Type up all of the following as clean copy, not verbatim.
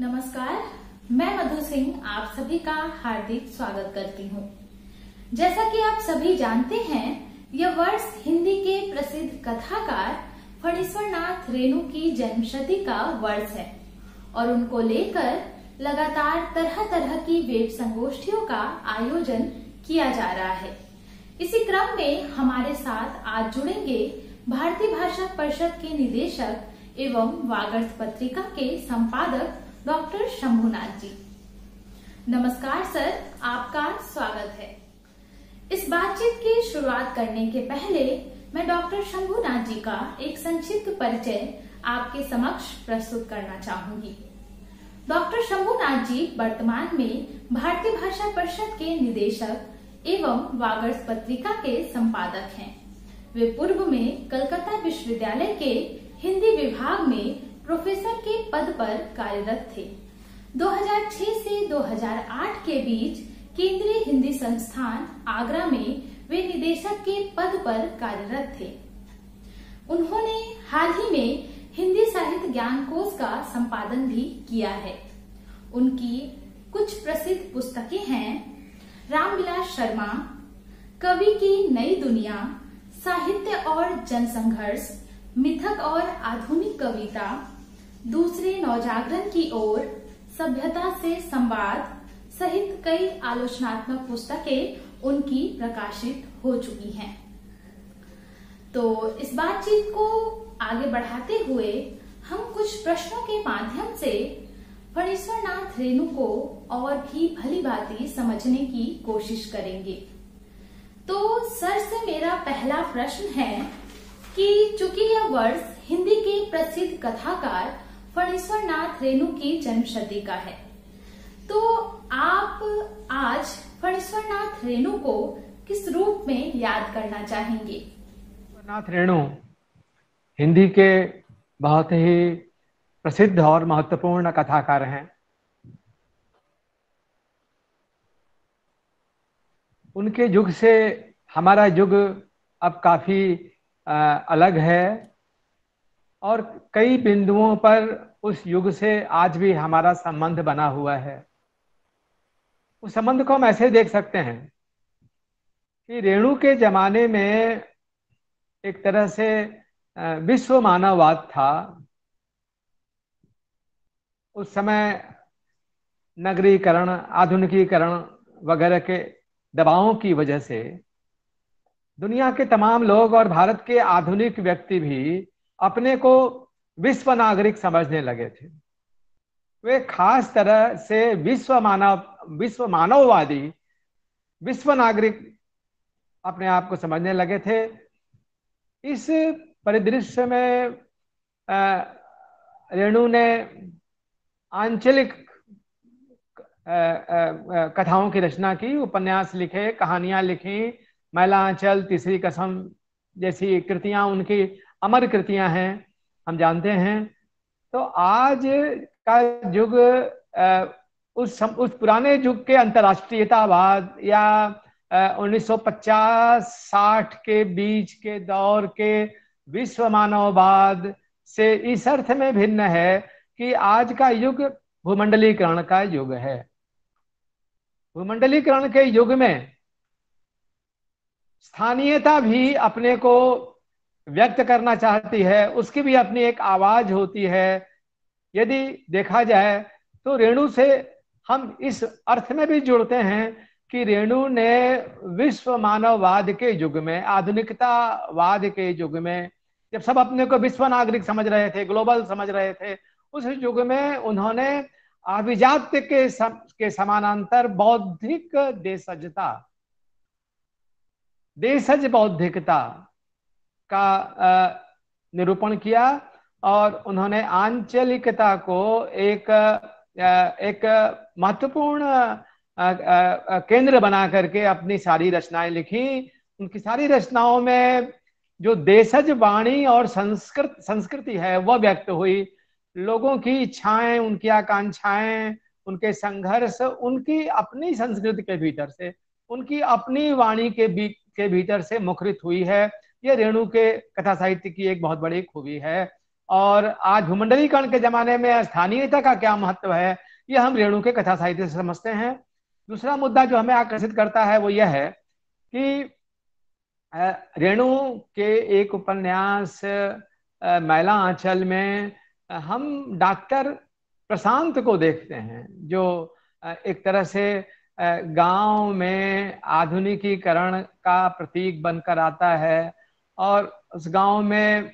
नमस्कार, मैं मधु सिंह आप सभी का हार्दिक स्वागत करती हूँ। जैसा कि आप सभी जानते हैं, यह वर्ष हिंदी के प्रसिद्ध कथाकार फणीश्वर नाथ रेणु की जन्मशती का वर्ष है और उनको लेकर लगातार तरह तरह की वेब संगोष्ठियों का आयोजन किया जा रहा है। इसी क्रम में हमारे साथ आज जुड़ेंगे भारतीय भाषा परिषद के निदेशक एवं वागर्स पत्रिका के संपादक डॉक्टर शंभुनाथ जी। नमस्कार सर, आपका स्वागत है। इस बातचीत की शुरुआत करने के पहले मैं डॉक्टर शंभुनाथ जी का एक संक्षिप्त परिचय आपके समक्ष प्रस्तुत करना चाहूंगी। डॉक्टर शंभुनाथ जी वर्तमान में भारतीय भाषा परिषद के निदेशक एवं वागर्स पत्रिका के संपादक हैं। वे पूर्व में कलकत्ता विश्वविद्यालय के हिंदी विभाग में प्रोफेसर के पद पर कार्यरत थे। 2006 से 2008 के बीच केंद्रीय हिंदी संस्थान आगरा में वे निदेशक के पद पर कार्यरत थे। उन्होंने हाल ही में हिंदी साहित्य ज्ञान कोश का संपादन भी किया है। उनकी कुछ प्रसिद्ध पुस्तकें हैं रामविलास शर्मा, कवि की नई दुनिया, साहित्य और जनसंघर्ष, मिथक और आधुनिक कविता, दूसरे नवजागरण की ओर, सभ्यता से संवाद सहित कई आलोचनात्मक पुस्तकें उनकी प्रकाशित हो चुकी हैं। तो इस बातचीत को आगे बढ़ाते हुए हम कुछ प्रश्नों के माध्यम से फणीश्वर नाथ रेणु को और भी भली भांति समझने की कोशिश करेंगे। तो सर से मेरा पहला प्रश्न है कि चूंकि यह वर्ष हिंदी के प्रसिद्ध कथाकार फणीश्वर नाथ रेणु की जन्मशती का है, तो आप आज फणीश्वर नाथ रेणु को किस रूप में याद करना चाहेंगे? नाथ रेणु हिंदी के बहुत ही प्रसिद्ध और महत्वपूर्ण कथाकार हैं। उनके युग से हमारा युग अब काफी अलग है और कई बिंदुओं पर उस युग से आज भी हमारा संबंध बना हुआ है। उस संबंध को हम ऐसे देख सकते हैं कि रेणु के जमाने में एक तरह से विश्व मानववाद था। उस समय नगरीकरण, आधुनिकीकरण वगैरह के दबावों की वजह से दुनिया के तमाम लोग और भारत के आधुनिक व्यक्ति भी अपने को विश्व नागरिक समझने लगे थे। वे खास तरह से विश्व मानववादी, विश्व नागरिक अपने आप को समझने लगे थे। इस परिदृश्य में रेणु ने आंचलिक कथाओं की रचना की, उपन्यास लिखे, कहानियां लिखी। मैला आंचल, तीसरी कसम जैसी कृतियां उनकी अमर कृतियां हैं, हम जानते हैं। तो आज का युग उस पुराने युग के अंतर्राष्ट्रीयतावाद या 1950-60 के बीच के दौर के विश्व मानववाद से इस अर्थ में भिन्न है कि आज का युग भूमंडलीकरण का युग है। भूमंडलीकरण के युग में स्थानीयता भी अपने को व्यक्त करना चाहती है, उसकी भी अपनी एक आवाज होती है। यदि देखा जाए तो रेणु से हम इस अर्थ में भी जुड़ते हैं कि रेणु ने विश्व मानववाद के युग में, आधुनिकतावाद के युग में, जब सब अपने को विश्व नागरिक समझ रहे थे, ग्लोबल समझ रहे थे, उस युग में उन्होंने अभिजात्य के समानांतर बौद्धिक देशज बौद्धिकता का निरूपण किया और उन्होंने आंचलिकता को एक महत्वपूर्ण केंद्र बना करके अपनी सारी रचनाएं लिखी। उनकी सारी रचनाओं में जो देशज वाणी और संस्कृति है वह व्यक्त हुई। लोगों की इच्छाएं, उनकी आकांक्षाएं, उनके संघर्ष, उनकी अपनी संस्कृति के भीतर से, उनकी अपनी वाणी के भीतर से मुखरित हुई है। ये रेणु के कथा साहित्य की एक बहुत बड़ी खूबी है और आज भूमंडलीकरण के जमाने में स्थानीयता का क्या महत्व है, ये हम रेणु के कथा साहित्य से समझते हैं। दूसरा मुद्दा जो हमें आकर्षित करता है वो यह है कि रेणु के एक उपन्यास मैला आंचल में हम डॉक्टर प्रशांत को देखते हैं, जो एक तरह से गांव में आधुनिकीकरण का प्रतीक बनकर आता है। और उस गांव में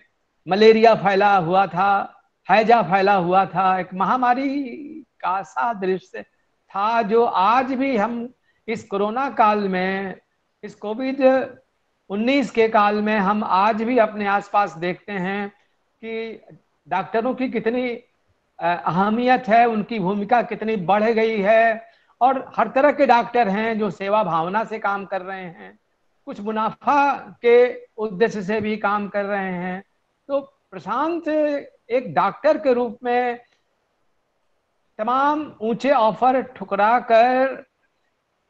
मलेरिया फैला हुआ था, हैजा फैला हुआ था, एक महामारी का सा दृश्य था, जो आज भी हम इस कोरोना काल में, इस कोविड-19 के काल में हम आज भी अपने आसपास देखते हैं कि डॉक्टरों की कितनी अहमियत है, उनकी भूमिका कितनी बढ़ गई है। और हर तरह के डॉक्टर हैं जो सेवा भावना से काम कर रहे हैं, कुछ मुनाफा के उद्देश्य से भी काम कर रहे हैं। तो प्रशांत एक डॉक्टर के रूप में तमाम ऊंचे ऑफर ठुकरा कर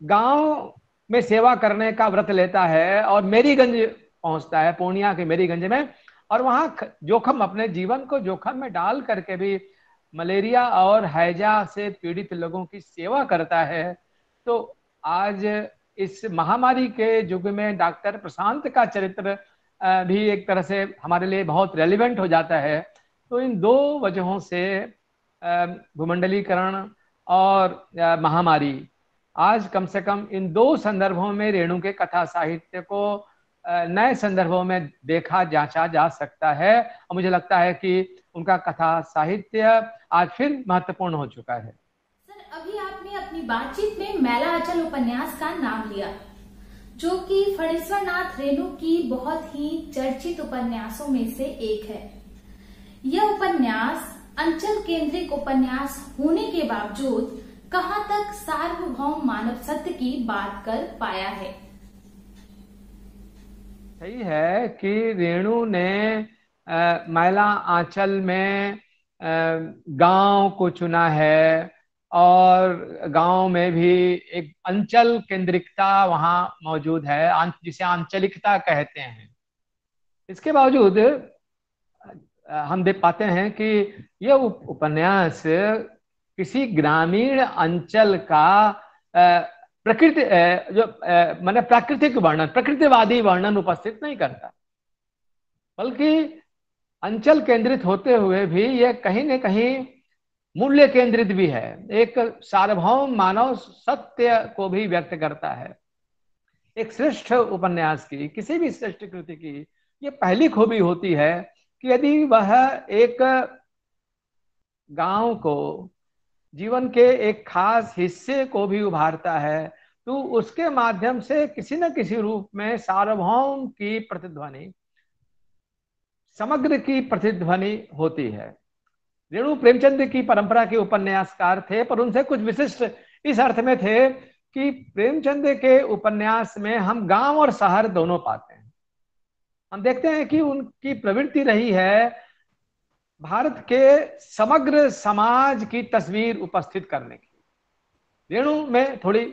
गांव में सेवा करने का व्रत लेता है और मेरीगंज पहुंचता है, पूर्णिया के मेरीगंज में, और वहां जोखम, अपने जीवन को जोखम में डाल करके भी मलेरिया और हैजा से पीड़ित लोगों की सेवा करता है। तो आज इस महामारी के युग में डॉक्टर प्रशांत का चरित्र भी एक तरह से हमारे लिए बहुत रेलिवेंट हो जाता है। तो इन दो वजहों से भूमंडलीकरण और महामारी, आज कम से कम इन दो संदर्भों में रेणु के कथा साहित्य को नए संदर्भों में देखा, जांचा जा सकता है। और मुझे लगता है कि उनका कथा साहित्य आज फिर महत्वपूर्ण हो चुका है। सर, अभी आपने अपनी बातचीत में मैला आंचल उपन्यास का नाम लिया, जो कि फणीश्वर नाथ रेणु की बहुत ही चर्चित उपन्यासों में से एक है। यह उपन्यास अंचल केंद्रित उपन्यास होने के बावजूद कहां तक सार्वभौम मानव सत्य की बात कर पाया है? सही है कि रेणु ने मैला आंचल में गांव को चुना है, और गांव में भी एक अंचल केंद्रिकता वहां मौजूद है, जिसे आंचलिकता कहते हैं। इसके बावजूद हम देख पाते हैं कि यह उपन्यास किसी ग्रामीण अंचल का प्रकृति जो माने प्राकृतिक वर्णन, प्रकृतिवादी वर्णन उपस्थित नहीं करता, बल्कि अंचल केंद्रित होते हुए भी यह कहीं न कहीं मूल्य केंद्रित भी है, एक सार्वभौम मानव सत्य को भी व्यक्त करता है। एक श्रेष्ठ उपन्यास की, किसी भी श्रेष्ठ कृति की ये पहली खूबी होती है कि यदि वह एक गांव को, जीवन के एक खास हिस्से को भी उभारता है, तो उसके माध्यम से किसी न किसी रूप में सार्वभौम की प्रतिध्वनि, समग्र की प्रतिध्वनि होती है। रेणु प्रेमचंद की परंपरा के उपन्यासकार थे, पर उनसे कुछ विशिष्ट इस अर्थ में थे कि प्रेमचंद के उपन्यास में हम गांव और शहर दोनों पाते हैं। हम देखते हैं कि उनकी प्रवृत्ति रही है भारत के समग्र समाज की तस्वीर उपस्थित करने की। रेणु में थोड़ी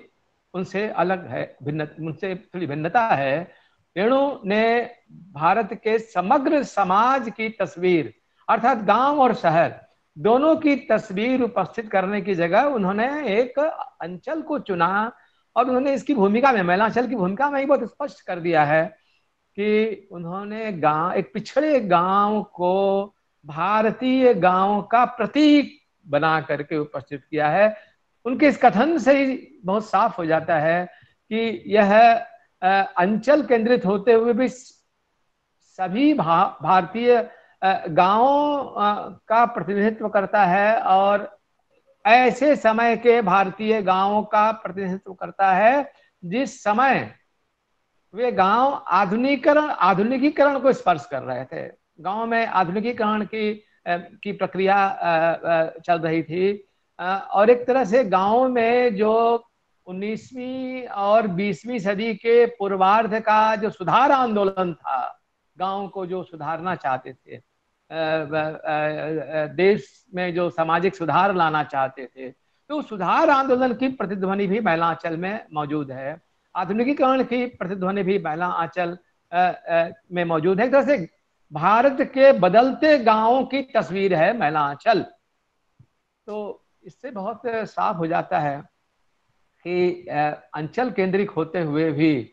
उनसे अलग है, उनसे थोड़ी भिन्नता है। रेणु ने भारत के समग्र समाज की तस्वीर, अर्थात गांव और शहर दोनों की तस्वीर उपस्थित करने की जगह उन्होंने एक अंचल को चुना, और उन्होंने इसकी भूमिका में, मैलांचल की भूमिका में ही बहुत स्पष्ट कर दिया है कि उन्होंने गांव, एक पिछड़े गांव को भारतीय गांव का प्रतीक बना करके उपस्थित किया है। उनके इस कथन से ही बहुत साफ हो जाता है कि यह अंचल केंद्रित होते हुए भी सभी भारतीय गांवों का प्रतिनिधित्व करता है, और ऐसे समय के भारतीय गांवों का प्रतिनिधित्व करता है जिस समय वे गांव आधुनिकीकरण को स्पर्श कर रहे थे। गांव में आधुनिकीकरण की प्रक्रिया चल रही थी, और एक तरह से गांव में जो 19वीं और 20वीं सदी के पूर्वार्ध का जो सुधार आंदोलन था, गांव को जो सुधारना चाहते थे, देश में जो सामाजिक सुधार लाना चाहते थे, तो सुधार आंदोलन की प्रतिध्वनि भी मैला आंचल में मौजूद है। आधुनिकीकरण की प्रतिध्वनि भी मैला आंचल में मौजूद है। एक तरह से भारत के बदलते गांवों की तस्वीर है मैलांचल। तो इससे बहुत साफ हो जाता है कि अंचल केंद्रित होते हुए भी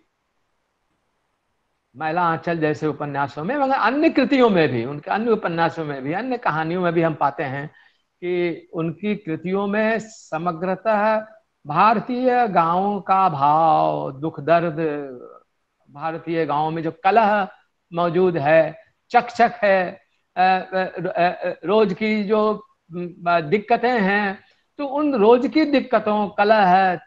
मैलांचल जैसे उपन्यासों में, मगर अन्य कृतियों में भी, उनके अन्य उपन्यासों में भी, अन्य कहानियों में भी हम पाते हैं कि उनकी कृतियों में समग्रतः भारतीय गांवों का भाव, दुख दर्द, भारतीय गांवों में जो कलह मौजूद है, चकचक है, रोज की जो दिक्कतें हैं, तो उन रोज की दिक्कतों, कलह,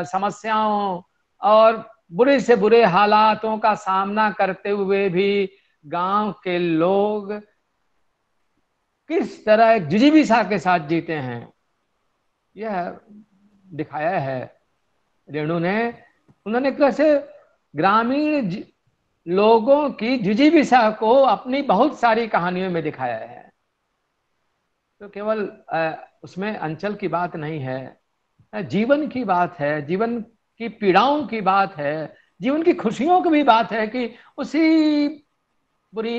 समस्याओं और बुरे से बुरे हालातों का सामना करते हुए भी गांव के लोग किस तरह एक जिजीविषा के साथ जीते हैं, यह दिखाया है रेणु ने। उन्होंने एक तरह से ग्रामीण लोगों की जिजीविषा को अपनी बहुत सारी कहानियों में दिखाया है। तो केवल उसमें अंचल की बात नहीं है, जीवन की बात है, जीवन की पीड़ाओं की बात है, जीवन की खुशियों की भी बात है कि उसी बुरी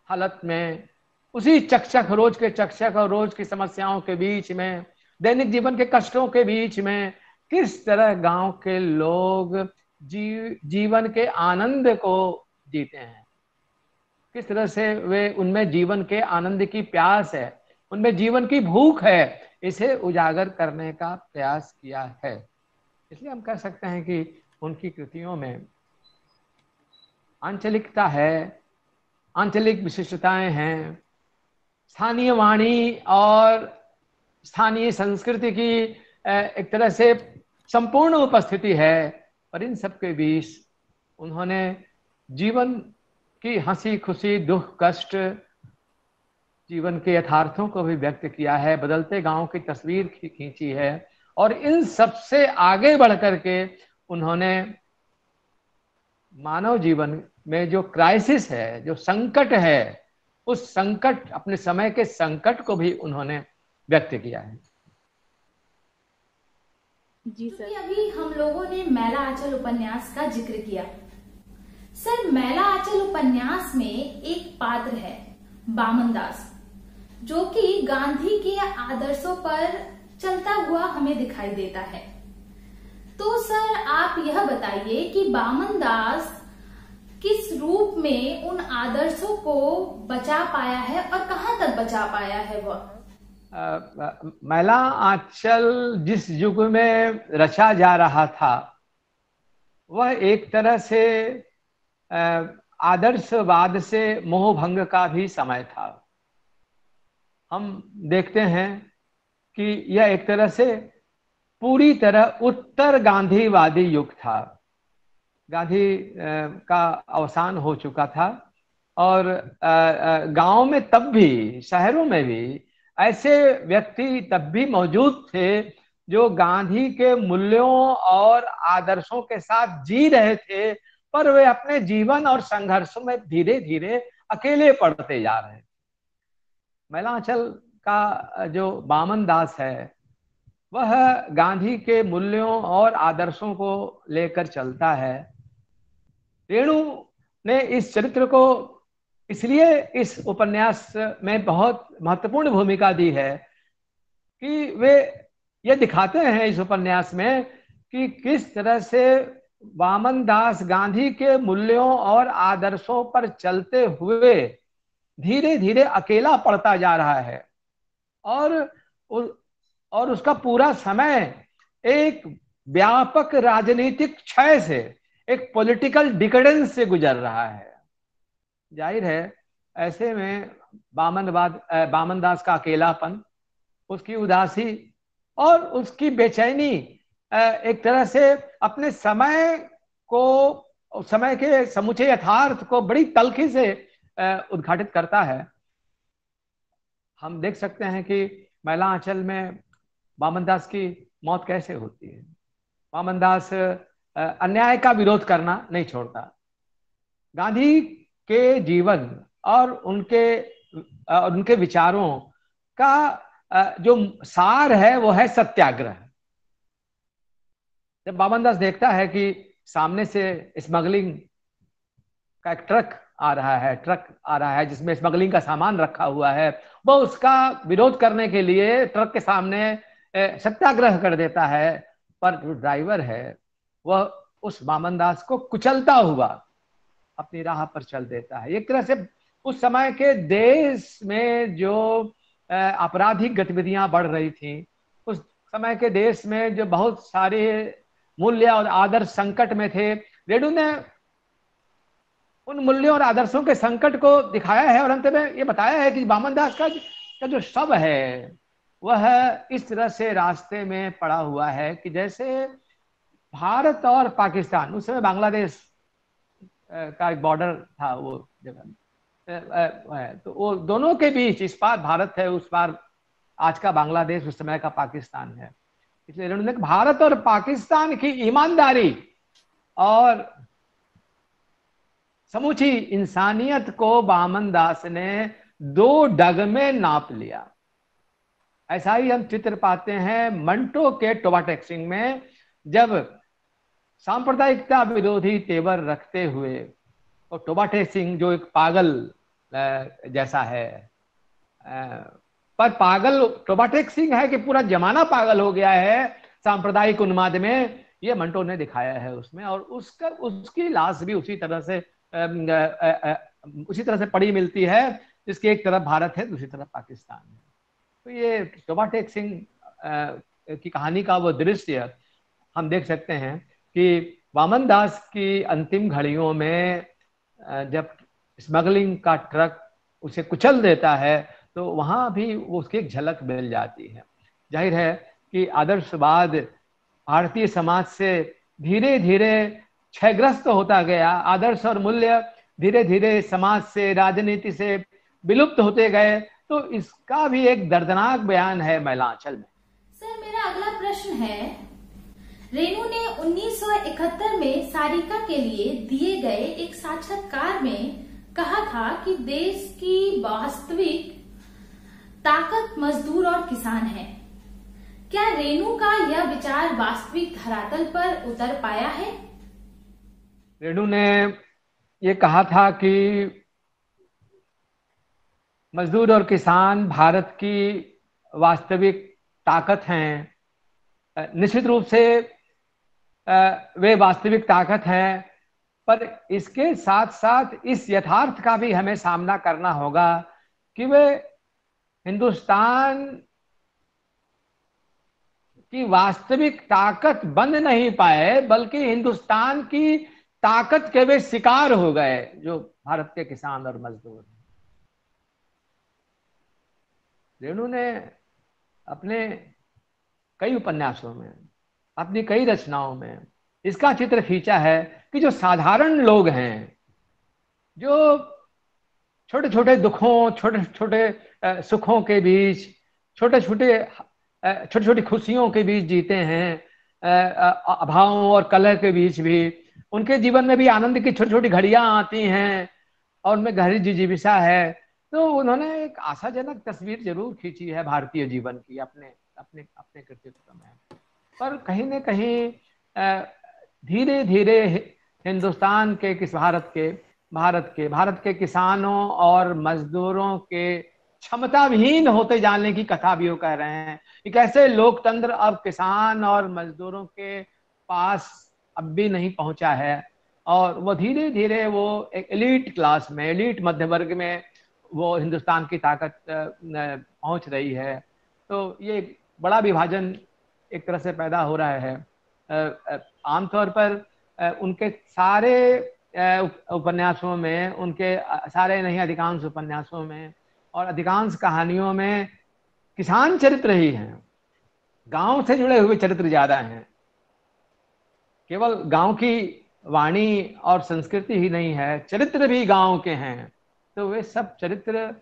हालत में, उसी चकचक, रोज के चकचक और रोज की समस्याओं के बीच में, दैनिक जीवन के कष्टों के बीच में किस तरह गांव के लोग जीवन के आनंद को जीते हैं, किस तरह से वे, उनमें जीवन के आनंद की प्यास है, उनमें जीवन की भूख है, इसे उजागर करने का प्रयास किया है। इसलिए हम कह सकते हैं कि उनकी कृतियों में आंचलिकता है, आंचलिक विशिष्टताएं हैं, स्थानीय वाणी और स्थानीय संस्कृति की एक तरह से संपूर्ण उपस्थिति है। पर इन सब के बीच उन्होंने जीवन की हंसी खुशी, दुख कष्ट, जीवन के यथार्थों को भी व्यक्त किया है, बदलते गांव की तस्वीर खींची है, और इन सबसे आगे बढ़ करके उन्होंने मानव जीवन में जो क्राइसिस है, जो संकट है, उस संकट, अपने समय के संकट को भी उन्होंने व्यक्त किया है। जी सर, अभी हम लोगों ने मैला आंचल उपन्यास का जिक्र किया। सर, मैला आंचल उपन्यास में एक पात्र है बामन दास, जो कि गांधी के आदर्शों पर चलता हुआ हमें दिखाई देता है। तो सर, आप यह बताइए कि बामन दास किस रूप में उन आदर्शों को बचा पाया है और कहां तक बचा पाया है वह? मैला आंचल जिस युग में रचा जा रहा था, वह एक तरह से आदर्शवाद से मोहभंग का भी समय था। हम देखते हैं कि यह एक तरह से पूरी तरह उत्तर गांधीवादी युग था। गांधी का अवसान हो चुका था, और गांव में तब भी, शहरों में भी ऐसे व्यक्ति तब भी मौजूद थे जो गांधी के मूल्यों और आदर्शों के साथ जी रहे थे, पर वे अपने जीवन और संघर्षों में धीरे धीरे अकेले पड़ते जा रहे थे। मैलांचल का जो बामन दास है, वह गांधी के मूल्यों और आदर्शों को लेकर चलता है। रेणु ने इस चरित्र को इसलिए इस उपन्यास में बहुत महत्वपूर्ण भूमिका दी है कि वे ये दिखाते हैं इस उपन्यास में कि किस तरह से वामन दास गांधी के मूल्यों और आदर्शों पर चलते हुए धीरे धीरे अकेला पड़ता जा रहा है, और उसका पूरा समय एक व्यापक राजनीतिक क्षय से, एक पॉलिटिकल डिकेडेंस से गुजर रहा है। जाहिर है, ऐसे में बामन दास का अकेलापन, उसकी उदासी और उसकी बेचैनी एक तरह से अपने समय को, समय के समुचे यथार्थ को बड़ी तल्खी से उद्घाटित करता है। हम देख सकते हैं कि मैला आंचल में बामन दास की मौत कैसे होती है। बामन दास अन्याय का विरोध करना नहीं छोड़ता। गांधी के जीवन और उनके विचारों का जो सार है वो है सत्याग्रह। जब बामन दास देखता है कि सामने से स्मगलिंग का एक ट्रक आ रहा है, ट्रक आ रहा है जिसमें स्मगलिंग का सामान रखा हुआ है, वो उसका विरोध करने के लिए ट्रक के सामने सत्याग्रह कर देता है। पर जो ड्राइवर है वह उस वामन दास को कुचलता हुआ अपनी राह पर चल देता है। एक तरह से उस समय के देश में जो आपराधिक गतिविधियां बढ़ रही थी, उस समय के देश में जो बहुत सारे मूल्य और आदर्श संकट में थे, रेणु ने उन मूल्यों और आदर्शों के संकट को दिखाया है और अंत में ये बताया है कि वामन दास का जो शव है वह इस तरह से रास्ते में पड़ा हुआ है कि जैसे भारत और पाकिस्तान, उस समय बांग्लादेश का एक बॉर्डर था वो जगह, तो वो दोनों के बीच, इस पार भारत है, उस पार आज का बांग्लादेश, उस समय का पाकिस्तान है। इसलिए उन्होंने भारत और पाकिस्तान की ईमानदारी और समूची इंसानियत को वामन दास ने दो डग में नाप लिया। ऐसा ही हम चित्र पाते हैं मंटो के टोबाटेक सिंह में, जब सांप्रदायिकता विरोधी तेवर रखते हुए और टोबाटेक सिंह जो एक पागल जैसा है, पर पागल टोबाटेक सिंह है कि पूरा जमाना पागल हो गया है सांप्रदायिक उन्माद में, ये मंटो ने दिखाया है उसमें। और उसकी लाश भी उसी तरह से पड़ी मिलती है, जिसकी एक तरफ भारत है, दूसरी तरफ पाकिस्तान है। तो ये टोबाटेक सिंह की कहानी का वो दृश्य हम देख सकते हैं कि वामन दास की अंतिम घड़ियों में जब स्मगलिंग का ट्रक उसे कुचल देता है तो वहां भी उसकी एक झलक मिल जाती है। जाहिर है कि आदर्शवाद भारतीय समाज से धीरे धीरे क्षयग्रस्त होता गया, आदर्श और मूल्य धीरे धीरे समाज से, राजनीति से विलुप्त होते गए। तो इसका भी एक दर्दनाक बयान है महिलांचल में। सर, मेरा अगला प्रश्न है, रेणु ने 1971 में सारिका के लिए दिए गए एक साक्षात्कार में कहा था कि देश की वास्तविक ताकत मजदूर और किसान है। क्या रेणु का यह विचार वास्तविक धरातल पर उतर पाया है? रेणु ने ये कहा था कि मजदूर और किसान भारत की वास्तविक ताकत हैं। निश्चित रूप से वे वास्तविक ताकत हैं, पर इसके साथ साथ इस यथार्थ का भी हमें सामना करना होगा कि वे हिंदुस्तान की वास्तविक ताकत बन नहीं पाए, बल्कि हिंदुस्तान की ताकत के वे शिकार हो गए, जो भारत के किसान और मजदूर हैं। रेणु ने अपने कई उपन्यासों में, अपनी कई रचनाओं में इसका चित्र खींचा है कि जो साधारण लोग हैं, जो छोटे छोटे दुखों, छोटे छोटे सुखों के बीच, छोटे छोटी खुशियों के बीच जीते हैं, अभावों और कलह के बीच भी उनके जीवन में भी आनंद की छोटी छोटी घड़ियां आती हैं और उनमें गहरी जिजीविषा है। तो उन्होंने एक आशाजनक तस्वीर जरूर खींची है भारतीय जीवन की अपने अपने अपने कृतित्व में। पर कहीं न कहीं धीरे धीरे हिंदुस्तान के भारत के किसानों और मजदूरों के क्षमता विहीन होते जाने की कथा भी वो कह रहे हैं कि कैसे लोकतंत्र अब किसान और मजदूरों के पास अब भी नहीं पहुंचा है, और वो धीरे धीरे वो एक एलीट क्लास में, एलीट मध्य वर्ग में वो हिंदुस्तान की ताकत पहुंच रही है। तो ये बड़ा विभाजन एक तरह से पैदा हो रहा है। आमतौर पर उनके सारे उपन्यासों में, उनके सारे नहीं अधिकांश उपन्यासों में और अधिकांश कहानियों में किसान चरित्र ही हैं, गांव से जुड़े हुए चरित्र ज्यादा हैं। केवल गांव की वाणी और संस्कृति ही नहीं है, चरित्र भी गांव के हैं। तो वे सब चरित्र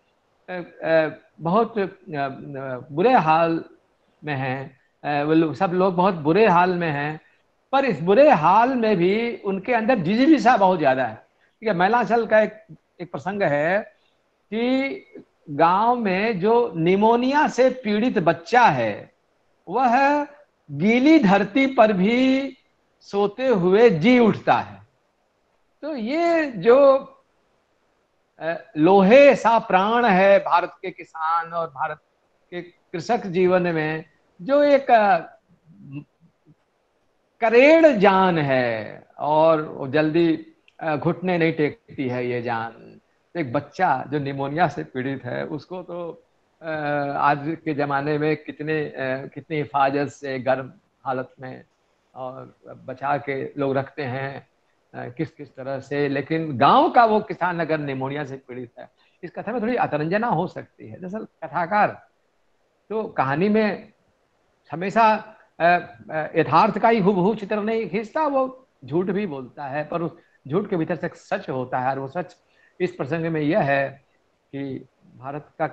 बहुत बुरे हाल में हैं, सब लोग बहुत बुरे हाल में हैं, पर इस बुरे हाल में भी उनके अंदर जिजीविषा बहुत ज्यादा है। ठीक है, महिलांचल का एक प्रसंग है कि गांव में जो निमोनिया से पीड़ित बच्चा है वह गीली धरती पर भी सोते हुए जी उठता है। तो ये जो लोहे सा प्राण है भारत के किसान और भारत के कृषक जीवन में, जो एक करेड़ जान है और वो जल्दी घुटने नहीं टेकती है ये जान। तो एक बच्चा जो निमोनिया से पीड़ित है उसको तो आज के जमाने में कितनी हिफाजत से गर्म हालत में और बचा के लोग रखते हैं, किस किस तरह से। लेकिन गांव का वो किसान अगर निमोनिया से पीड़ित है, इस कथा में थोड़ी अतरंजना हो सकती है। दरअसल कथाकार तो कहानी में हमेशा यथार्थ का ही हुबहू चित्र नहीं खींचता, वो झूठ भी बोलता है, पर उस झूठ के भीतर से सच होता है। और वो सच इस प्रसंग में यह है कि भारत का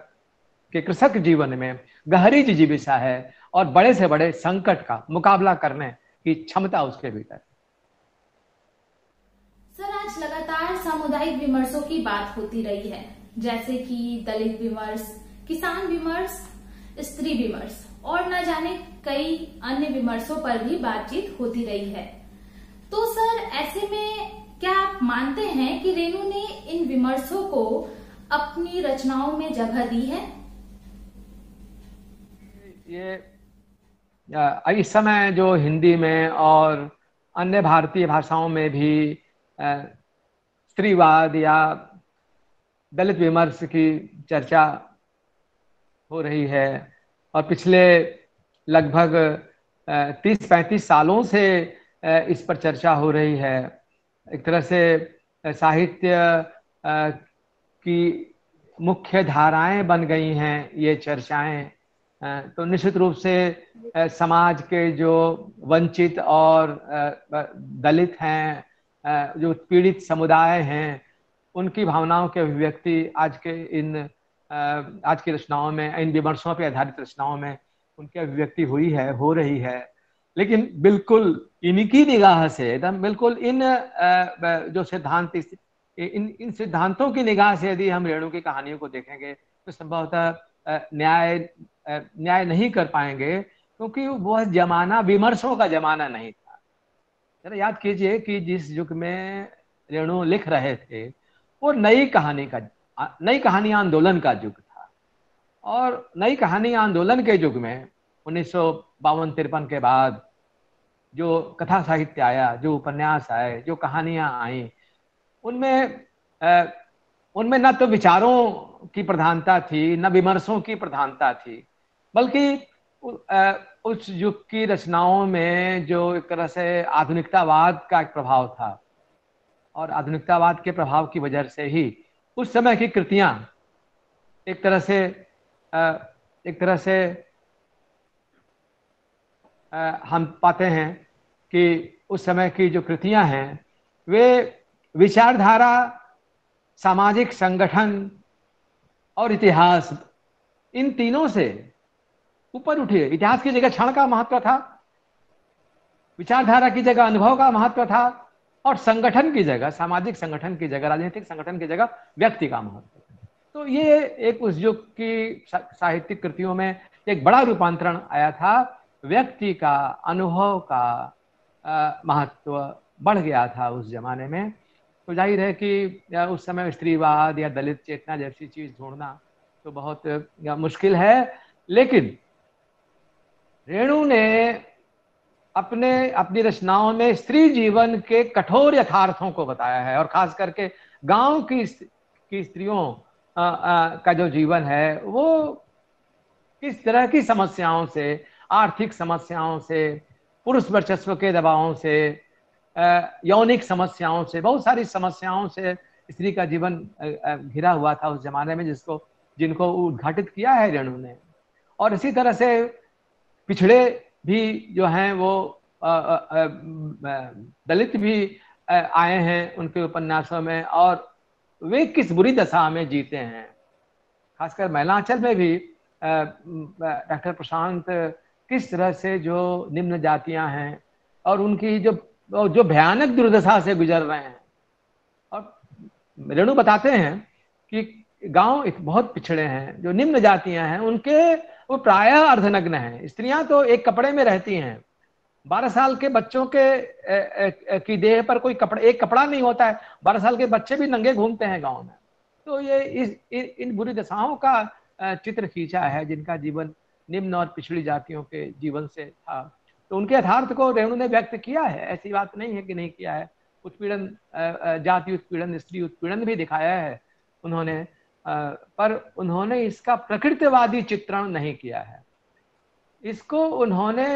के कृषक जीवन में गहरी जिजीविषा है और बड़े से बड़े संकट का मुकाबला करने की क्षमता उसके भीतर। सर, आज लगातार सामुदायिक विमर्शों की बात होती रही है, जैसे कि दलित विमर्श, किसान विमर्श, स्त्री विमर्श और न जाने कई अन्य विमर्शों पर भी बातचीत होती रही है। तो सर, ऐसे में क्या आप मानते हैं कि रेणु ने इन विमर्शों को अपनी रचनाओं में जगह दी है? ये इस समय जो हिंदी में और अन्य भारतीय भाषाओं में भी स्त्रीवाद या दलित विमर्श की चर्चा हो रही है और पिछले लगभग 30-35 सालों से इस पर चर्चा हो रही है। एक तरह से साहित्य की मुख्य धाराएं बन गई हैं ये चर्चाएं। तो निश्चित रूप से समाज के जो वंचित और दलित हैं, जो पीड़ित समुदाय हैं, उनकी भावनाओं की अभिव्यक्ति आज की रचनाओं में, इन विमर्शों पर आधारित रचनाओं में उनकी अभिव्यक्ति हुई है, हो रही है। लेकिन बिल्कुल इनकी निगाह से, एकदम बिल्कुल इन जो सिद्धांत, इन सिद्धांतों की निगाह से यदि हम रेणु की कहानियों को देखेंगे तो संभवतः न्याय नहीं कर पाएंगे, क्योंकि वह जमाना विमर्शों का जमाना नहीं था। जरा याद कीजिए कि जिस युग में रेणु लिख रहे थे वो नई कहानी आंदोलन का युग था। और नई कहानी आंदोलन के युग में 1952-53 के बाद जो कथा साहित्य आया, जो उपन्यास आए, जो कहानियां आई, उनमें न तो विचारों की प्रधानता थी, न विमर्शों की प्रधानता थी, बल्कि उस युग की रचनाओं में जो एक तरह से आधुनिकतावाद का एक प्रभाव था। और आधुनिकतावाद के प्रभाव की वजह से ही उस समय की कृतियां एक तरह से हम पाते हैं कि उस समय की जो कृतियां हैं वे विचारधारा, सामाजिक संगठन और इतिहास, इन तीनों से ऊपर उठी है। इतिहास की जगह क्षण का महत्व था, विचारधारा की जगह अनुभव का महत्व था, और संगठन की जगह, सामाजिक संगठन की जगह, राजनीतिक संगठन की जगह व्यक्ति का महत्व था। तो ये एक उस युग की साहित्यिक कृतियों में एक बड़ा रूपांतरण आया था। व्यक्ति का, अनुभव का महत्व बढ़ गया था उस जमाने में। तो जाहिर है कि उस समय स्त्रीवाद या दलित चेतना जैसी चीज ढूंढना तो बहुत मुश्किल है। लेकिन रेणु ने अपनी रचनाओं में स्त्री जीवन के कठोर यथार्थों को बताया है, और खास करके गांव की स्त्रियों का जो जीवन है वो किस तरह की समस्याओं से, आर्थिक समस्याओं से, पुरुष वर्चस्व के दबावों से, यौनिक समस्याओं से, बहुत सारी समस्याओं से स्त्री का जीवन घिरा हुआ था उस जमाने में, जिनको उद्घाटित किया है रेणु ने। और इसी तरह से पिछड़े भी जो हैं वो दलित भी आए हैं उनके उपन्यासों में, और वे किस बुरी दशा में जीते हैं। खासकर महिलांचल में भी डॉक्टर प्रशांत किस तरह से जो निम्न जातियां हैं और उनकी जो भयानक दुर्दशा से गुजर रहे हैं। और रेणु बताते हैं कि गांव एक बहुत पिछड़े हैं, जो निम्न जातियां हैं उनके वो प्रायः अर्धनग्न हैं। स्त्रियां तो एक कपड़े में रहती हैं। 12 साल के बच्चों की देह पर एक कपड़ा नहीं होता है। 12 साल के बच्चे भी नंगे घूमते हैं गांव में। तो ये इन बुरी दशाओं का चित्र खींचा है, जिनका जीवन निम्न और पिछड़ी जातियों के जीवन से था। तो उनके यथार्थ को रेणु ने व्यक्त किया है, ऐसी बात नहीं है कि नहीं किया है। उत्पीड़न, जाति उत्पीड़न, स्त्री उत्पीड़न भी दिखाया है उन्होंने, पर उन्होंने इसका प्रकृतिवादी चित्रण नहीं किया है। इसको उन्होंने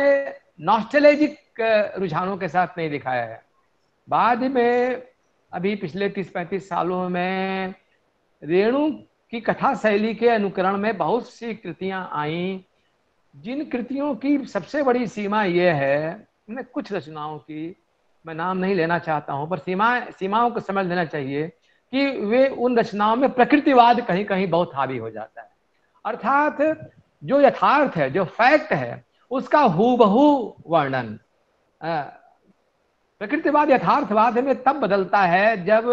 नॉस्टैल्जिक रुझानों के साथ नहीं दिखाया है। बाद में अभी पिछले 30-35 सालों में रेणु की कथा शैली के अनुकरण में बहुत सी कृतियां आईं, जिन कृतियों की सबसे बड़ी सीमा यह है, मैं कुछ रचनाओं की मैं नाम नहीं लेना चाहता हूं, पर सीमाओं को समझ लेना चाहिए कि वे उन रचनाओं में प्रकृतिवाद कहीं कहीं बहुत हावी हो जाता है। अर्थात जो यथार्थ है, जो फैक्ट है, उसका हूबहू वर्णन। प्रकृतिवाद यथार्थवाद में तब बदलता है जब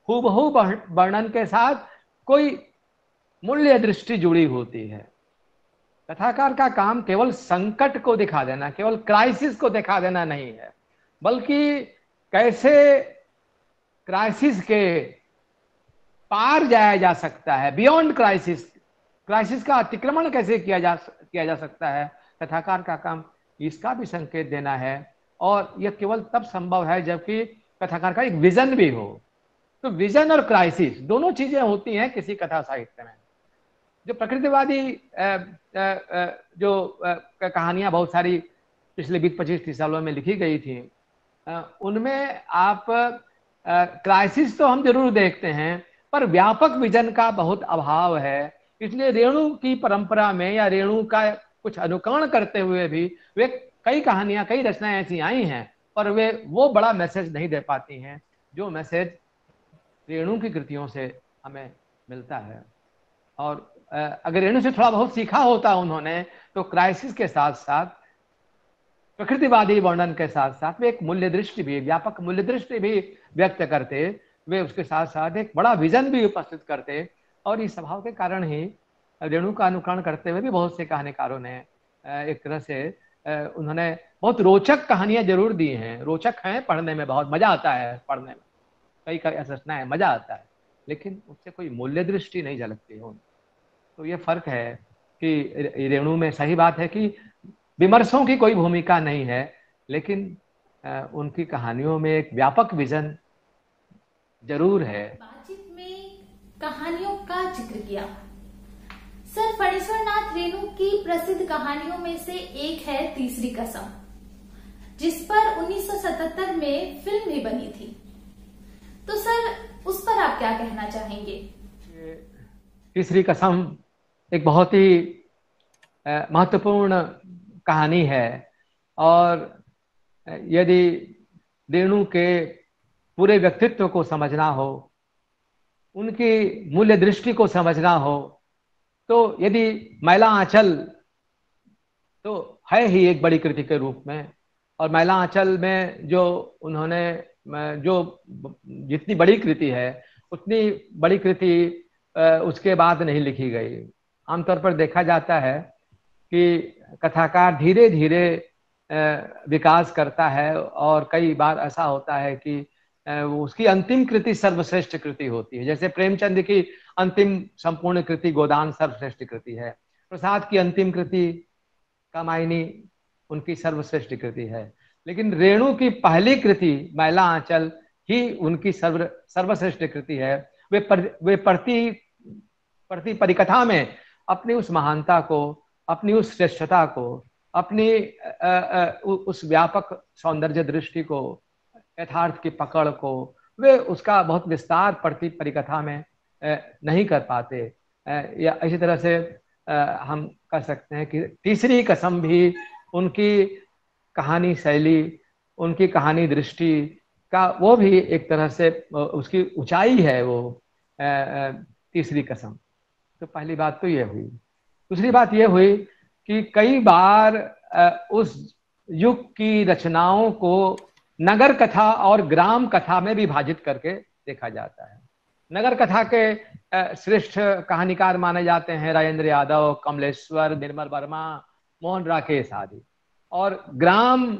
हूबहू वर्णन के साथ कोई मूल्य दृष्टि जुड़ी होती है। कथाकार का काम केवल संकट को दिखा देना, केवल क्राइसिस को दिखा देना नहीं है, बल्कि कैसे क्राइसिस के पार जाया जा सकता है, बियॉन्ड क्राइसिस का अतिक्रमण कैसे किया जा सकता है। कथाकार का काम इसका भी संकेत देना है, और यह केवल तब संभव है जबकि कथाकार का एक विजन भी हो। तो विजन और क्राइसिस दोनों चीजें होती हैं किसी कथा साहित्य में। जो प्रकृतिवादी जो कहानियां बहुत सारी पिछले 20-25-30 सालों में लिखी गई थी, उनमें आप क्राइसिस तो हम जरूर देखते हैं, पर व्यापक विजन का बहुत अभाव है। इसलिए रेणु की परंपरा में या रेणु का कुछ अनुकरण करते हुए भी वे कई कहानियां, कई रचनाएं ऐसी आई हैं, पर वे वो बड़ा मैसेज नहीं दे पाती हैं जो मैसेज रेणु की कृतियों से हमें मिलता है। और अगर रेणु से थोड़ा बहुत सीखा होता उन्होंने, तो क्राइसिस के साथ साथ, प्रकृतिवादी वर्णन के साथ साथ वे एक मूल्य दृष्टि भी, व्यापक मूल्य दृष्टि भी व्यक्त करते। वे उसके साथ साथ एक बड़ा विजन भी उपस्थित करते। और इस स्वभाव के कारण ही रेणु का अनुकरण करते हुए भी बहुत से कहानीकारों ने एक तरह से उन्होंने बहुत रोचक कहानियां जरूर दी हैं। रोचक हैं, पढ़ने में बहुत मजा आता है, पढ़ने में कई रचनाएं मजा आता है, लेकिन उससे कोई मूल्य दृष्टि नहीं झलकती हो। तो ये फर्क है कि रेणु में सही बात है कि विमर्शों की कोई भूमिका नहीं है, लेकिन उनकी कहानियों में एक व्यापक विजन जरूर है। बातचीत में कहानियों का जिक्र किया। सर, फणीश्वर नाथ रेणु की प्रसिद्ध कहानियों में से एक है तीसरी कसम, जिस पर 1977 में फिल्म भी बनी थी। तो सर, उस पर आप क्या कहना चाहेंगे? तीसरी कसम एक बहुत ही महत्वपूर्ण कहानी है, और यदि रेणु के पूरे व्यक्तित्व को समझना हो, उनकी मूल्य दृष्टि को समझना हो, तो यदि मैला आंचल तो है ही एक बड़ी कृति के रूप में, और मैला आंचल में जो उन्होंने जो जितनी बड़ी कृति है, उतनी बड़ी कृति उसके बाद नहीं लिखी गई। आमतौर पर देखा जाता है कि कथाकार धीरे धीरे विकास करता है, और कई बार ऐसा होता है कि उसकी अंतिम कृति सर्वश्रेष्ठ कृति होती है। जैसे प्रेमचंद की अंतिम संपूर्ण कृति गोदान सर्वश्रेष्ठ कृति है, प्रसाद की अंतिम कृति कामायनी उनकी सर्वश्रेष्ठ कृति है, लेकिन रेणु की पहली कृति मैला आंचल ही उनकी सर्वश्रेष्ठ कृति है। वे प्रति परिकथा में अपनी उस महानता को, अपनी उस श्रेष्ठता को, अपनी उस व्यापक सौंदर्य दृष्टि को, यथार्थ की पकड़ को, वे उसका बहुत विस्तार प्रति परिकथा में नहीं कर पाते। या इसी तरह से हम कह सकते हैं कि तीसरी कसम भी उनकी कहानी शैली, उनकी कहानी दृष्टि का वो भी एक तरह से उसकी ऊंचाई है वो तीसरी कसम। तो पहली बात तो ये हुई। दूसरी बात ये हुई कि कई बार उस युग की रचनाओं को नगर कथा और ग्राम कथा में विभाजित करके देखा जाता है। नगर कथा के श्रेष्ठ कहानीकार माने जाते हैं राजेंद्र यादव, कमलेश्वर, निर्मल वर्मा, मोहन राकेश आदि। और ग्राम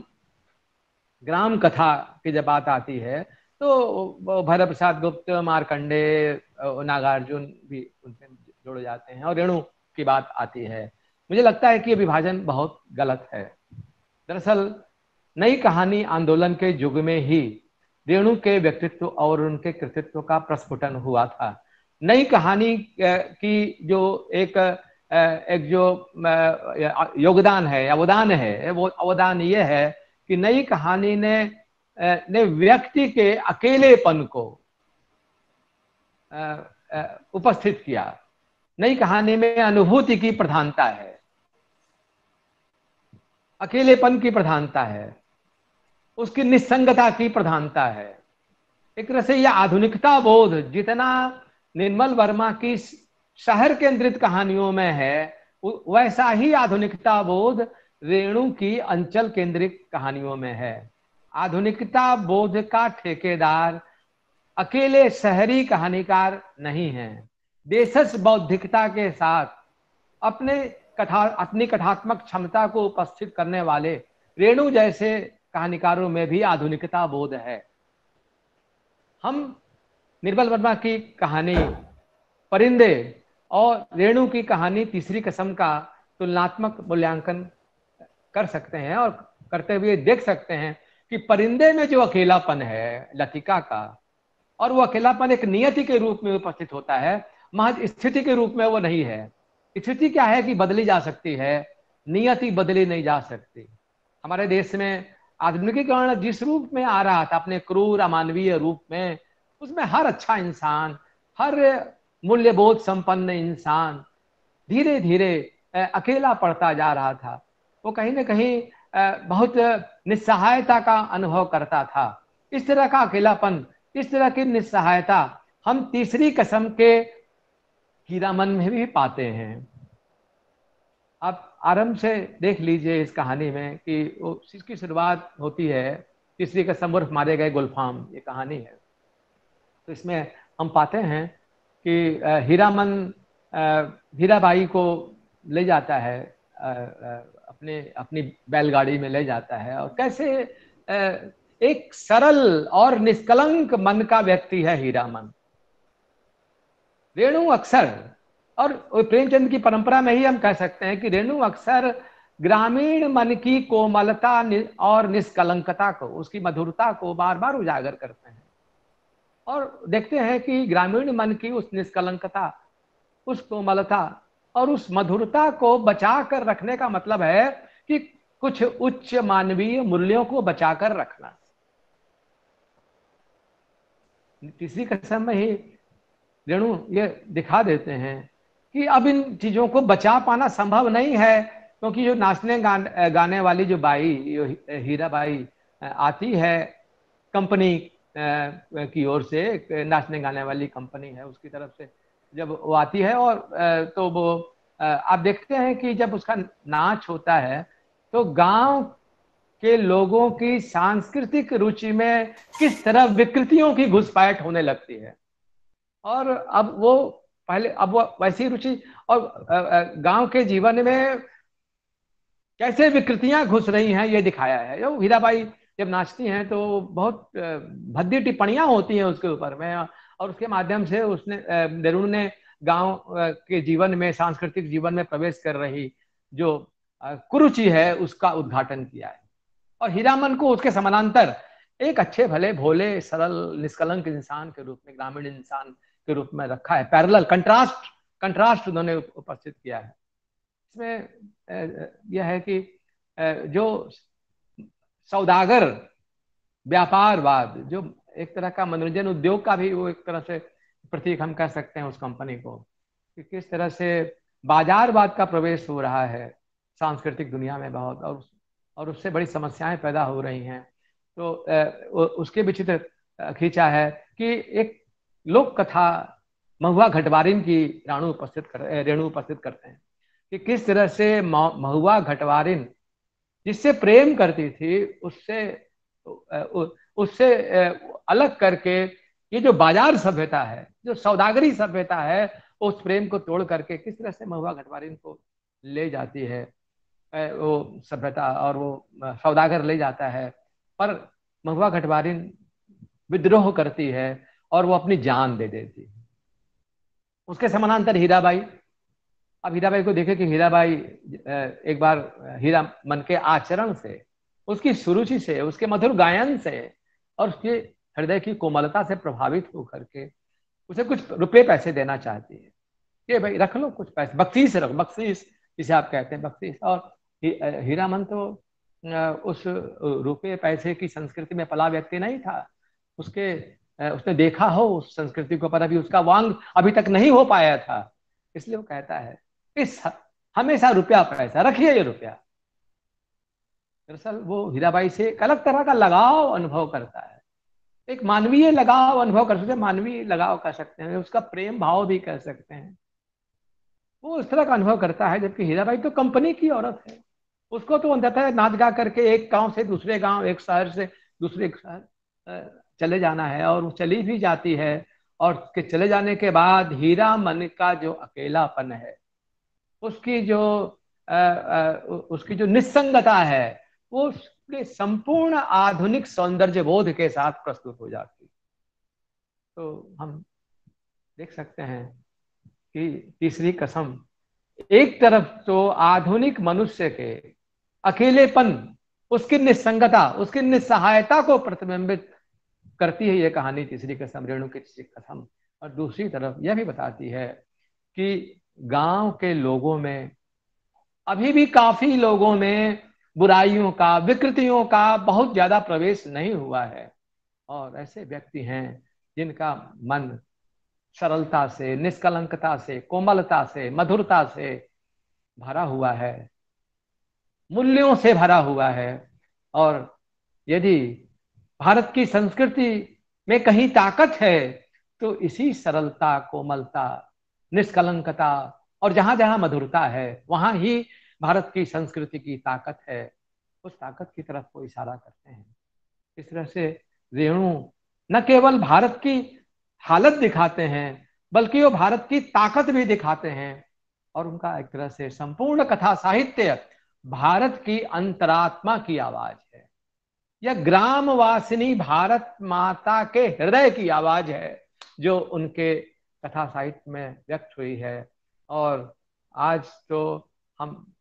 कथा की जब बात आती है तो भैरव प्रसाद गुप्त, मार्कंडे, नागार्जुन भी उनसे जोड़े जाते हैं और रेणु की बात आती है। मुझे लगता है कि ये विभाजन बहुत गलत है। दरअसल नई कहानी आंदोलन के युग में ही रेणु के व्यक्तित्व और उनके कृतित्व का प्रस्फुटन हुआ था। नई कहानी की जो एक जो योगदान है, अवदान है, वो अवदान ये है कि नई कहानी ने व्यक्ति के अकेलेपन को उपस्थित किया। नई कहानी में अनुभूति की प्रधानता है, अकेलेपन की प्रधानता है, उसकी निस्संगता की प्रधानता है। एक तरह से यह आधुनिकता बोध जितना निर्मल वर्मा की शहर केंद्रित कहानियों में है, वैसा ही आधुनिकता बोध रेणु की अंचल केंद्रित कहानियों में है। आधुनिकता बोध का ठेकेदार अकेले शहरी कहानीकार नहीं है। देशज बौद्धिकता के साथ अपनी कथात्मक क्षमता को उपस्थित करने वाले रेणु जैसे कहानीकारों में भी आधुनिकता बोध है। हम निर्मल वर्मा की कहानी परिंदे और रेणु की कहानी तीसरी कसम का तुलनात्मक मूल्यांकन कर सकते हैं और करते हुए देख सकते हैं कि परिंदे में जो अकेलापन है लतिका का, और वो अकेलापन एक नियति के रूप में उपस्थित होता है, महज स्थिति के रूप में वो नहीं है। स्थिति क्या है कि बदली जा सकती है, नियति बदली नहीं जा सकती। हमारे देश में आधुनिकीकरण जिस रूप में आ रहा था, अपने क्रूर अमानवीय रूप में, उसमें हर अच्छा इंसान, हर मूल्यबोध संपन्न इंसान धीरे धीरे अकेला पड़ता जा रहा था। वो कहीं ना कहीं बहुत निस्सहायता का अनुभव करता था। इस तरह का अकेलापन, इस तरह की निस्सहायता हम तीसरी कसम के हीरामन में भी पाते हैं। आप आरंभ से देख लीजिए इस कहानी में कि इसकी शुरुआत होती है तीसरी कसम उर्फ मारे गए गुलफाम, ये कहानी है। तो इसमें हम पाते हैं कि हीरामन हीराबाई को ले जाता है, अपनी बैलगाड़ी में ले जाता है, और कैसे एक सरल और निष्कलंक मन का व्यक्ति है हीरामन। रेणु अक्सर, और प्रेमचंद की परंपरा में ही हम कह सकते हैं कि रेणु अक्सर ग्रामीण मन की कोमलता और निष्कलंकता को, उसकी मधुरता को बार बार उजागर करते हैं। और देखते हैं कि ग्रामीण मन की उस निष्कलंकता, उस कोमलता और उस मधुरता को बचा कर रखने का मतलब है कि कुछ उच्च मानवीय मूल्यों को बचाकर रखना। तीसरी कसम में ही रेणु ये दिखा देते हैं कि अब इन चीजों को बचा पाना संभव नहीं है, क्योंकि जो नाचने गाने वाली जो बाई, हीराबाई आती है कंपनी की ओर से, नाचने गाने वाली कंपनी है उसकी तरफ से जब वो आती है, और तो वो आप देखते हैं कि जब उसका नाच होता है तो गांव के लोगों की सांस्कृतिक रुचि में किस तरह विकृतियों की घुसपैठ होने लगती है। और अब वो वैसी रुचि, और गांव के जीवन में कैसे विकृतियां घुस रही हैं ये दिखाया है। जो हीराबाई जब नाचती हैं तो बहुत भद्दी टिप्पणियां होती हैं उसके ऊपर में, और उसके माध्यम से उसने रेणु ने गांव के जीवन में, सांस्कृतिक जीवन में प्रवेश कर रही जो कुरुचि है उसका उद्घाटन किया है। और हीरामन को उसके समानांतर एक अच्छे भले भोले सरल निष्कलंक इंसान के रूप में, ग्रामीण इंसान के रूप में रखा है। पैरेलल कंट्रास्ट उन्होंने उपस्थित किया है। इसमें यह है कि जो सौदागर व्यापारवाद, जो एक तरह का मनोरंजन उद्योग का भी वो एक तरह से प्रतीक हम कह सकते हैं उस कंपनी को, कि किस तरह से बाजारवाद का प्रवेश हो रहा है सांस्कृतिक दुनिया में बहुत, और उससे बड़ी समस्याएं पैदा हो रही हैं। तो उसके भी चित्र खींचा है कि एक लोक कथा महुआ घटवारिन की रेणु उपस्थित करते हैं कि किस तरह से महुआ घटवारिन जिससे प्रेम करती थी उससे अलग करके ये जो बाजार सभ्यता है, जो सौदागरी सभ्यता है, उस प्रेम को तोड़ करके किस तरह से महुआ घटवारिन को ले जाती है वो सभ्यता, और वो सौदागर ले जाता है। पर महुआ घटवारिन विद्रोह करती है और वो अपनी जान दे देती है। उसके समानांतर हीराबाई। अब हीराबाई को देखे कि हीराबाई एक बार हीरा मन के आचरण से, उसकी सुरुचि से, उसके मधुर गायन से और उसके हृदय की कोमलता से प्रभावित होकर के उसे कुछ रुपए पैसे देना चाहती है कि भाई रख लो कुछ पैसे, बख्शीश रखो, बख्शीश जिसे आप कहते हैं, बख्शीश। और हीरामन तो उस रुपए पैसे की संस्कृति में पला व्यक्ति नहीं था। उसने देखा हो उस संस्कृति को, पर अभी उसका वांग अभी तक नहीं हो पाया था। इसलिए वो कहता है इस हमेशा रुपया पैसा रखिए, ये रुपया। दरअसल वो हीराबाई से एक अलग तरह का लगाव अनुभव करता है, एक मानवीय लगाव अनुभव कर सकते हैं, मानवीय लगाव कर सकते हैं, उसका प्रेम भाव भी कह सकते हैं। वो उस तरह का अनुभव करता है, जबकि हीराबाई तो कंपनी की औरत है। उसको तो अंततः नाच गा करके एक गांव से दूसरे गांव, एक शहर से दूसरे शहर चले जाना है, और वो चली भी जाती है। और के चले जाने के बाद हीरामन का जो अकेलापन है, उसकी जो निस्संगता है, वो उसके संपूर्ण आधुनिक सौंदर्य बोध के साथ प्रस्तुत हो जाती। तो हम देख सकते हैं कि तीसरी कसम एक तरफ तो आधुनिक मनुष्य के अकेलेपन, उसकी निस्संगता, उसकी निस्सहायता को प्रतिबिंबित करती है ये कहानी तीसरी कसम, रेणु की तीसरी कसम। और दूसरी तरफ यह भी बताती है कि गांव के लोगों में अभी भी काफी लोगों में बुराइयों का, विकृतियों का बहुत ज्यादा प्रवेश नहीं हुआ है, और ऐसे व्यक्ति हैं जिनका मन सरलता से, निष्कलंकता से, कोमलता से, मधुरता से भरा हुआ है, मूल्यों से भरा हुआ है। और यदि भारत की संस्कृति में कहीं ताकत है तो इसी सरलता, कोमलता, निष्कलंकता और जहां जहां मधुरता है वहां ही भारत की संस्कृति की ताकत है। उस ताकत की तरफ वो इशारा करते हैं। इस तरह से रेणु न केवल भारत की हालत दिखाते हैं, बल्कि वो भारत की ताकत भी दिखाते हैं। और उनका एक तरह से संपूर्ण कथा साहित्य भारत की अंतरात्मा की आवाज है। यह ग्रामवासिनी भारत माता के हृदय की आवाज है जो उनके कथा साहित्य में व्यक्त हुई है। और आज तो हम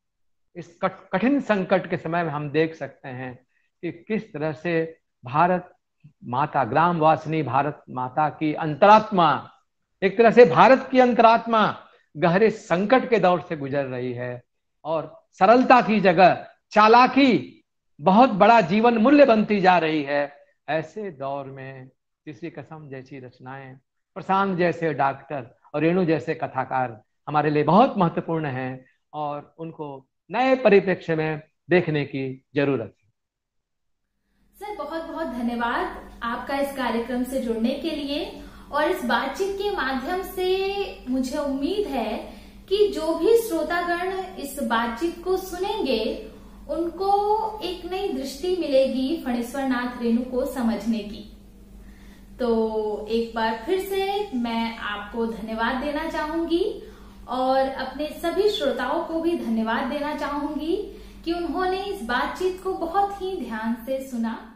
इस कठिन संकट के समय में हम देख सकते हैं कि किस तरह से भारत माता, ग्रामवासिनी भारत माता की अंतरात्मा, एक तरह से भारत की अंतरात्मा गहरे संकट के दौर से गुजर रही है, और सरलता की जगह चालाकी बहुत बड़ा जीवन मूल्य बनती जा रही है। ऐसे दौर में तीसरी कसम जैसी रचनाएं, प्रशांत जैसे डॉक्टर और रेणु जैसे कथाकार हमारे लिए बहुत महत्वपूर्ण हैं, और उनको नए परिप्रेक्ष्य में देखने की जरूरत है। सर बहुत बहुत धन्यवाद आपका इस कार्यक्रम से जुड़ने के लिए। और इस बातचीत के माध्यम से मुझे उम्मीद है कि जो भी श्रोतागण इस बातचीत को सुनेंगे उनको एक नई दृष्टि मिलेगी फणीश्वर नाथ रेणु को समझने की। तो एक बार फिर से मैं आपको धन्यवाद देना चाहूंगी और अपने सभी श्रोताओं को भी धन्यवाद देना चाहूंगी कि उन्होंने इस बातचीत को बहुत ही ध्यान से सुना।